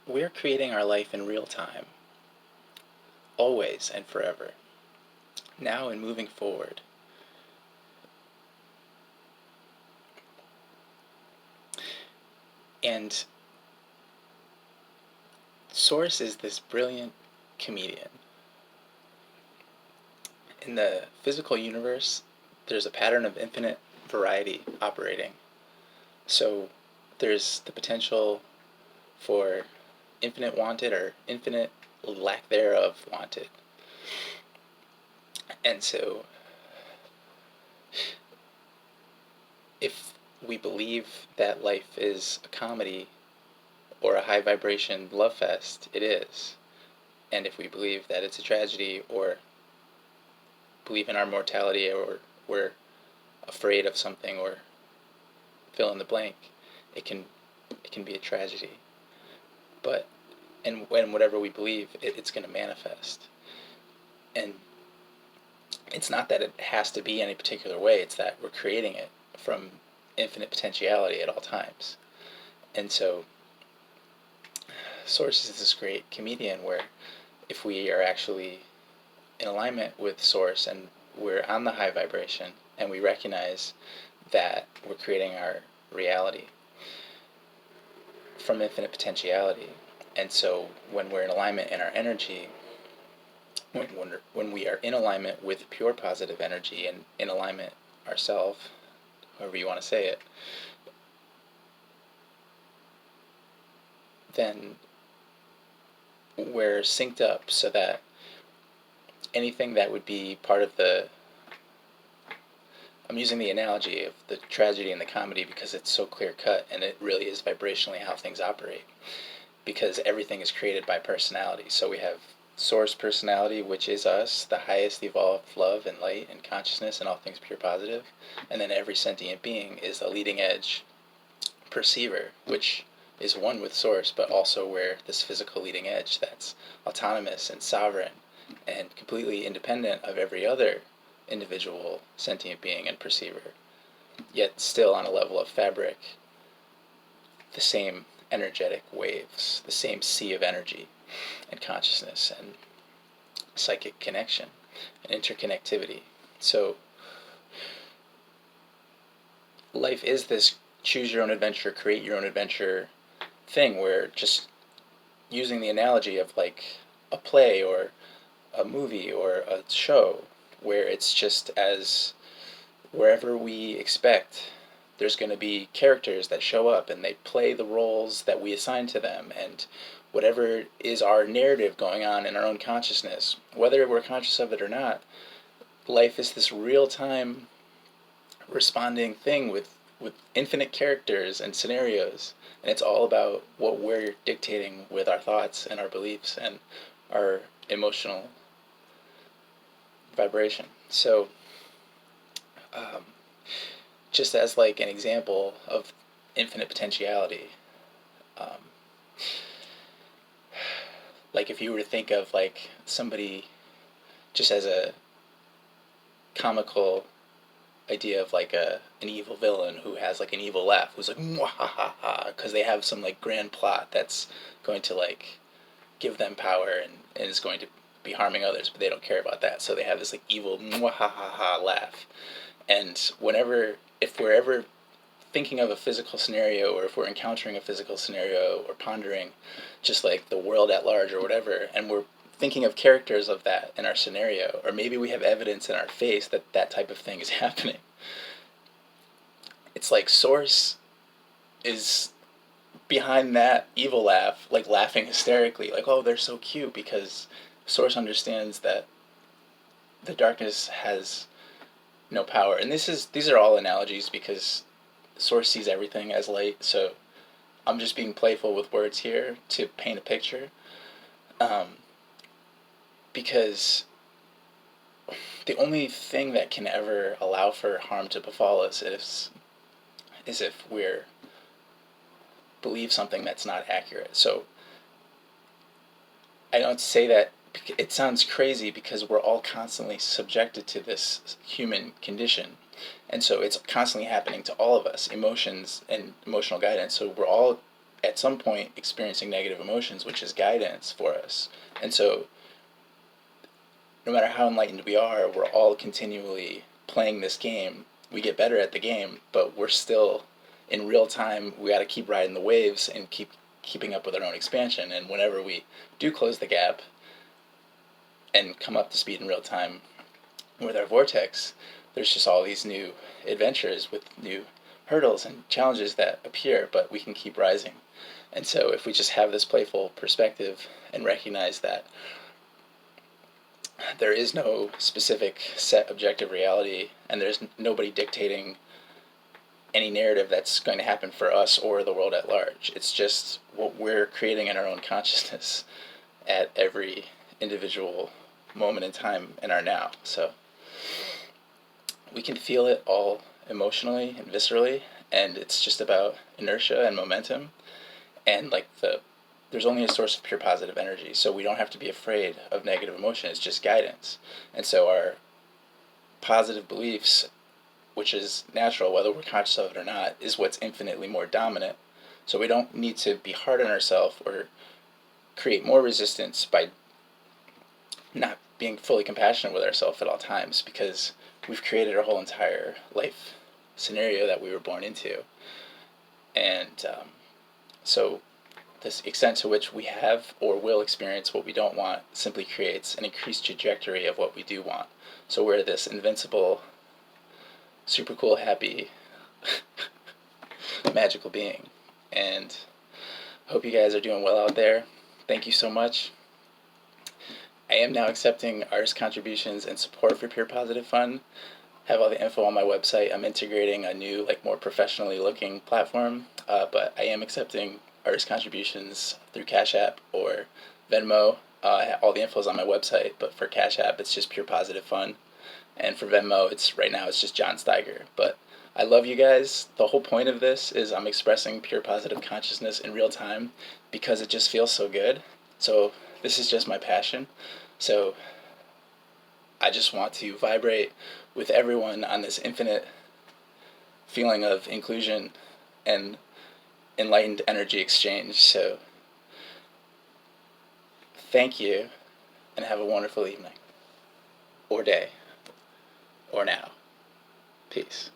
we're creating our life in real time, always and forever, now and moving forward. And Source is this brilliant comedian. In the physical universe, there's a pattern of infinite variety operating. So there's the potential for infinite wanted or infinite lack thereof wanted. And so if we believe that life is a comedy or a high vibration love fest, it is. And if we believe that it's a tragedy or believe in our mortality or we're afraid of something or fill in the blank, it can be a tragedy. But and when whatever we believe, it's going to manifest. And it's not that it has to be any particular way, it's that we're creating it from infinite potentiality at all times. And so Source is this great comedian where if we are actually in alignment with Source and we're on the high vibration and we recognize that we're creating our reality from infinite potentiality. And so when we're in alignment in our energy, when we are in alignment with pure positive energy and in alignment ourselves, however you want to say it, then we're synced up so that anything that would be part of I'm using the analogy of the tragedy and the comedy because it's so clear cut and it really is vibrationally how things operate. Because everything is created by personality. So we have Source personality, which is us, the highest evolved love and light and consciousness and all things pure positive. And then every sentient being is a leading edge perceiver, which is one with Source, but also where this physical leading edge that's autonomous and sovereign and completely independent of every other individual sentient being and perceiver, yet still on a level of fabric, the same energetic waves, the same sea of energy and consciousness and psychic connection and interconnectivity. So life is this choose your own adventure, create your own adventure thing where just using the analogy of like a play or a movie or a show where it's just as wherever we expect there's going to be characters that show up and they play the roles that we assign to them, and whatever is our narrative going on in our own consciousness, whether we're conscious of it or not, life is this real-time responding thing with infinite characters and scenarios, and it's all about what we're dictating with our thoughts and our beliefs and our emotional vibration. So just as like an example of infinite potentiality, um, like if you were to think of like somebody just as a comical idea of like an evil villain who has like an evil laugh, who's like ha, because they have some like grand plot that's going to like give them power and is going to be harming others, but they don't care about that, so they have this like evil ha laugh. And if we're ever thinking of a physical scenario, or if we're encountering a physical scenario, or pondering just like the world at large or whatever, and we're thinking of characters of that in our scenario, or maybe we have evidence in our face that that type of thing is happening, it's like Source is behind that evil laugh, like laughing hysterically, like, oh, they're so cute, because Source understands that the darkness has no power. And these are all analogies because Source sees everything as light, so I'm just being playful with words here to paint a picture. Because the only thing that can ever allow for harm to befall us is if we're believe something that's not accurate. So I don't say that, it sounds crazy because we're all constantly subjected to this human condition. And so it's constantly happening to all of us, emotions and emotional guidance. So we're all at some point experiencing negative emotions, which is guidance for us. And so no matter how enlightened we are, we're all continually playing this game. We get better at the game, but we're still in real time. We got to keep riding the waves and keeping up with our own expansion. And whenever we do close the gap and come up to speed in real time with our vortex, there's just all these new adventures with new hurdles and challenges that appear, but we can keep rising. And so if we just have this playful perspective and recognize that there is no specific set objective reality, and there's nobody dictating any narrative that's going to happen for us or the world at large. It's just what we're creating in our own consciousness at every individual moment in time in our now. So we can feel it all emotionally and viscerally, and it's just about inertia and momentum, and there's only a source of pure positive energy, so we don't have to be afraid of negative emotion. It's just guidance. And so our positive beliefs, which is natural, whether we're conscious of it or not, is what's infinitely more dominant. So we don't need to be hard on ourselves or create more resistance by not being fully compassionate with ourselves at all times, because we've created our whole entire life scenario that we were born into. And so this extent to which we have or will experience what we don't want simply creates an increased trajectory of what we do want. So we're this invincible, super cool, happy, magical being. And I hope you guys are doing well out there. Thank you so much. I am now accepting artist contributions and support for Pure Positive Fun. Have all the info on my website. I'm integrating a new, more professionally looking platform, but I am accepting artist contributions through Cash App or Venmo. All the info is on my website, but for Cash App, it's just Pure Positive Fun. And for Venmo, right now it's just John Steiger. But I love you guys. The whole point of this is I'm expressing pure positive consciousness in real time because it just feels so good. So this is just my passion. So I just want to vibrate with everyone on this infinite feeling of inclusion and enlightened energy exchange. So thank you, and have a wonderful evening, or day, or now. Peace.